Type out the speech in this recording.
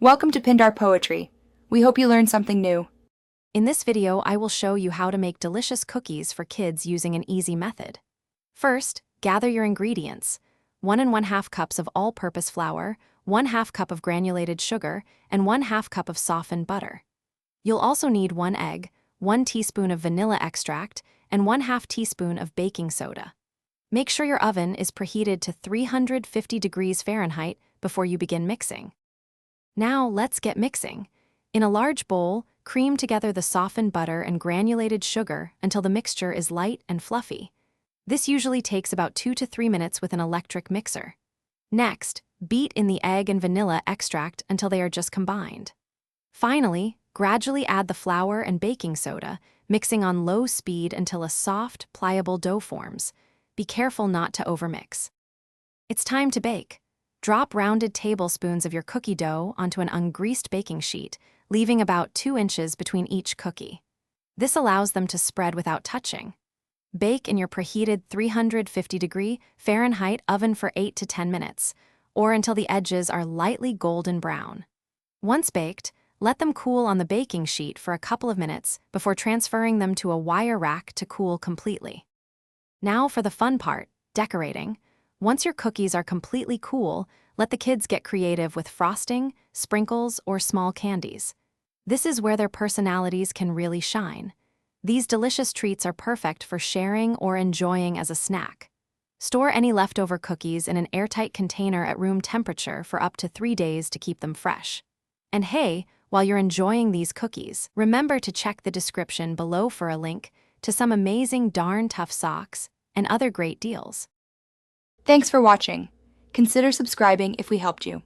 Welcome to Pindar Poetry. We hope you learned something new. In this video, I will show you how to make delicious cookies for kids using an easy method. First, gather your ingredients: 1 1/2 cups of all-purpose flour, 1/2 cup of granulated sugar, and 1/2 cup of softened butter. You'll also need 1 egg, 1 teaspoon of vanilla extract, and 1/2 teaspoon of baking soda. Make sure your oven is preheated to 350 degrees Fahrenheit before you begin mixing. Now let's get mixing. In a large bowl, cream together the softened butter and granulated sugar until the mixture is light and fluffy. This usually takes about 2 to 3 minutes with an electric mixer. Next, beat in the egg and vanilla extract until they are just combined. Finally, gradually add the flour and baking soda, mixing on low speed until a soft, pliable dough forms. Be careful not to overmix. It's time to bake. Drop rounded tablespoons of your cookie dough onto an ungreased baking sheet, leaving about 2 inches between each cookie. This allows them to spread without touching. Bake in your preheated 350 degree Fahrenheit oven for 8 to 10 minutes, or until the edges are lightly golden brown. Once baked, let them cool on the baking sheet for a couple of minutes before transferring them to a wire rack to cool completely. Now for the fun part, decorating. Once your cookies are completely cool, let the kids get creative with frosting, sprinkles, or small candies. This is where their personalities can really shine. These delicious treats are perfect for sharing or enjoying as a snack. Store any leftover cookies in an airtight container at room temperature for up to 3 days to keep them fresh. And hey, while you're enjoying these cookies, remember to check the description below for a link to some amazing darn tough socks and other great deals. Thanks for watching. Consider subscribing if we helped you.